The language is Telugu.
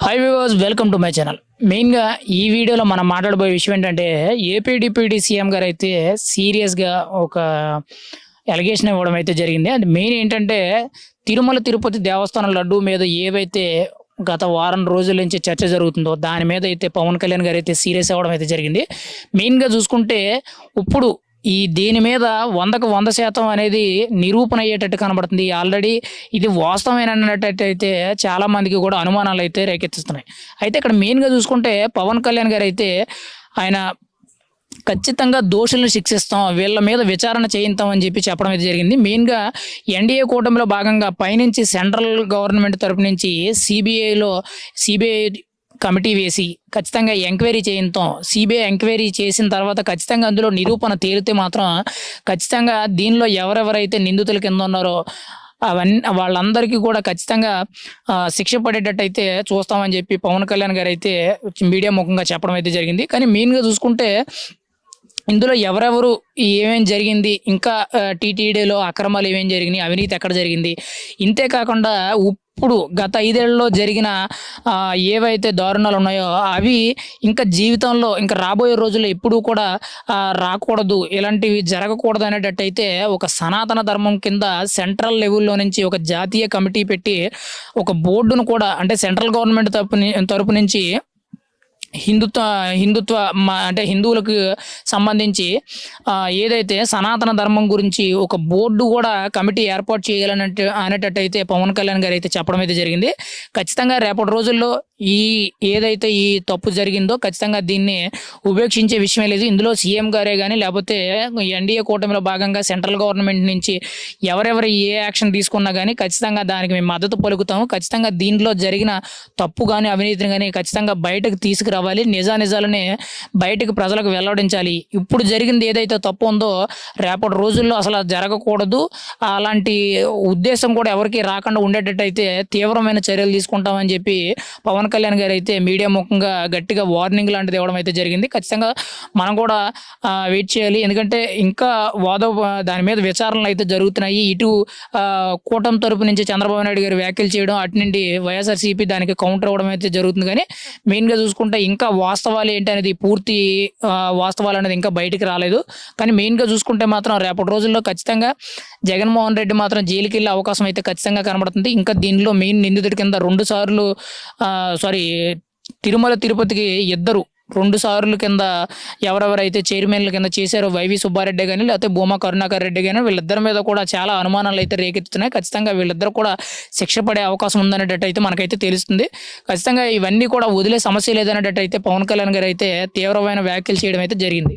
Hi viewers, welcome to my channel. మెయిన్గా ఈ వీడియోలో మనం మాట్లాడబోయే విషయం ఏంటంటే ఏపీ డిప్యూటీ సీఎం గారు అయితే సీరియస్గా ఒక ఎలిగేషన్ ఇవ్వడం అయితే జరిగింది. అది మెయిన్ ఏంటంటే తిరుమల తిరుపతి దేవస్థానం లడ్డు మీద ఏవైతే గత వారం రోజుల నుంచి చర్చ జరుగుతుందో దాని మీద అయితే పవన్ కళ్యాణ్ గారు అయితే సీరియస్ అవ్వడం అయితే జరిగింది. మెయిన్గా చూసుకుంటే ఇప్పుడు దీని మీద 100% అనేది నిరూపణ అయ్యేటట్టు కనబడుతుంది. ఆల్రెడీ ఇది వాస్తవమైనట్టయితే చాలా మందికి కూడా అనుమానాలు అయితే రేకెత్తిస్తున్నాయి. అయితే ఇక్కడ మెయిన్గా చూసుకుంటే పవన్ కళ్యాణ్ గారు అయితే ఆయన ఖచ్చితంగా దోషులను శిక్షిస్తాం, వీళ్ళ మీద విచారణ చేయిస్తాం అని చెప్పడం అయితే జరిగింది. మెయిన్గా ఎన్డీఏ కూటమిలో భాగంగా పైనుంచి సెంట్రల్ గవర్నమెంట్ తరపు నుంచి సిబిఐ కమిటీ వేసి ఖచ్చితంగా ఎంక్వైరీ చేయిస్తాం. సిబిఐ ఎంక్వైరీ చేసిన తర్వాత ఖచ్చితంగా అందులో నిరూపణ తేలితే మాత్రం ఖచ్చితంగా దీనిలో ఎవరెవరైతే నిందితుల కింద ఉన్నారో వాళ్ళందరికీ కూడా ఖచ్చితంగా శిక్ష పడేటట్టు అయితే చూస్తామని చెప్పి పవన్ కళ్యాణ్ గారు అయితే మీడియా ముఖంగా చెప్పడం అయితే జరిగింది. కానీ మెయిన్గా చూసుకుంటే ఇందులో ఎవరెవరు ఏమేం జరిగింది, ఇంకా టీటీడీలో అక్రమాలు ఏమేం జరిగినాయి, అవినీతి ఎక్కడ జరిగింది, ఇంతే కాకుండా ఇప్పుడు గత 5 ఏళ్లలో జరిగిన ఏవైతే దారుణాలు ఉన్నాయో అవి ఇంకా జీవితంలో ఇంకా రాబోయే రోజుల్లో ఎప్పుడూ కూడా రాకూడదు, ఇలాంటివి జరగకూడదు అనేటట్టయితే ఒక సనాతన ధర్మం కింద సెంట్రల్ లెవెల్లో నుంచి ఒక జాతీయ కమిటీ పెట్టి ఒక బోర్డును కూడా, అంటే సెంట్రల్ గవర్నమెంట్ తరపు నుంచి హిందుత్వ అంటే హిందువులకు సంబంధించి ఏదైతే సనాతన ధర్మం గురించి ఒక బోర్డు కూడా కమిటీ ఏర్పాటు అనేటట్టయితే పవన్ కళ్యాణ్ గారు అయితే చెప్పడం అయితే జరిగింది. ఖచ్చితంగా రేపటి రోజుల్లో ఏదైతే ఈ తప్పు జరిగిందో ఖచ్చితంగా దీన్ని ఉపేక్షించే విషయమే లేదు. ఇందులో సీఎం గారే కానీ లేకపోతే ఎన్డీఏ కూటమిలో భాగంగా సెంట్రల్ గవర్నమెంట్ నుంచి ఎవరెవరు ఏ యాక్షన్ తీసుకున్నా కానీ ఖచ్చితంగా దానికి మేము మద్దతు పలుకుతాము. ఖచ్చితంగా దీంట్లో జరిగిన తప్పు కానీ అవినీతిని కానీ ఖచ్చితంగా బయటకు తీసుకురావాలి, నిజానిజాలని బయటకు ప్రజలకు వెల్లడించాలి. ఇప్పుడు జరిగింది ఏదైతే తప్పు ఉందో రేపటి రోజుల్లో అసలు జరగకూడదు, అలాంటి ఉద్దేశం కూడా ఎవరికి రాకుండా ఉండేటట్టయితే తీవ్రమైన చర్యలు తీసుకుంటామని చెప్పి పవన్ కళ్యాణ్ గారు అయితే మీడియా ముఖంగా గట్టిగా వార్నింగ్ లాంటిది ఇవ్వడం అయితే జరిగింది. ఖచ్చితంగా మనం కూడా వెయిట్ చేయాలి, ఎందుకంటే ఇంకా దాని మీద విచారణలు అయితే జరుగుతున్నాయి. ఇటు కూటమి తరపు నుంచి చంద్రబాబు నాయుడు గారు వ్యాఖ్యలు చేయడం, అటు నుండి వైఎస్ఆర్సీపీ దానికి కౌంటర్ అవ్వడం అయితే జరుగుతుంది. కానీ మెయిన్గా చూసుకుంటే ఇంకా వాస్తవాలు ఏంటి అనేది, పూర్తి వాస్తవాలు అనేది ఇంకా బయటికి రాలేదు. కానీ మెయిన్గా చూసుకుంటే మాత్రం రేపటి రోజుల్లో ఖచ్చితంగా జగన్మోహన్ రెడ్డి మాత్రం జైలుకి వెళ్ళే అవకాశం అయితే ఖచ్చితంగా కనబడుతుంది. ఇంకా దీనిలో మెయిన్ నిందితుడి కింద తిరుమల తిరుపతికి 2 సార్లు కింద ఎవరెవరైతే చైర్మన్ల కింద చేశారో వైవి సుబ్బారెడ్డి కానీ లేకపోతే భూమా కరుణాకర్ రెడ్డి కానీ వీళ్ళిద్దరి మీద కూడా చాలా అనుమానాలు అయితే రేకెత్తుతున్నాయి. ఖచ్చితంగా వీళ్ళిద్దరు కూడా శిక్ష పడే అవకాశం ఉందనేటట్టు అయితే మనకైతే తెలుస్తుంది. ఖచ్చితంగా ఇవన్నీ కూడా వదిలే సమస్య లేదనేటట్టు అయితే పవన్ కళ్యాణ్ గారు అయితే తీవ్రమైన వ్యాఖ్యలు చేయడం అయితే జరిగింది.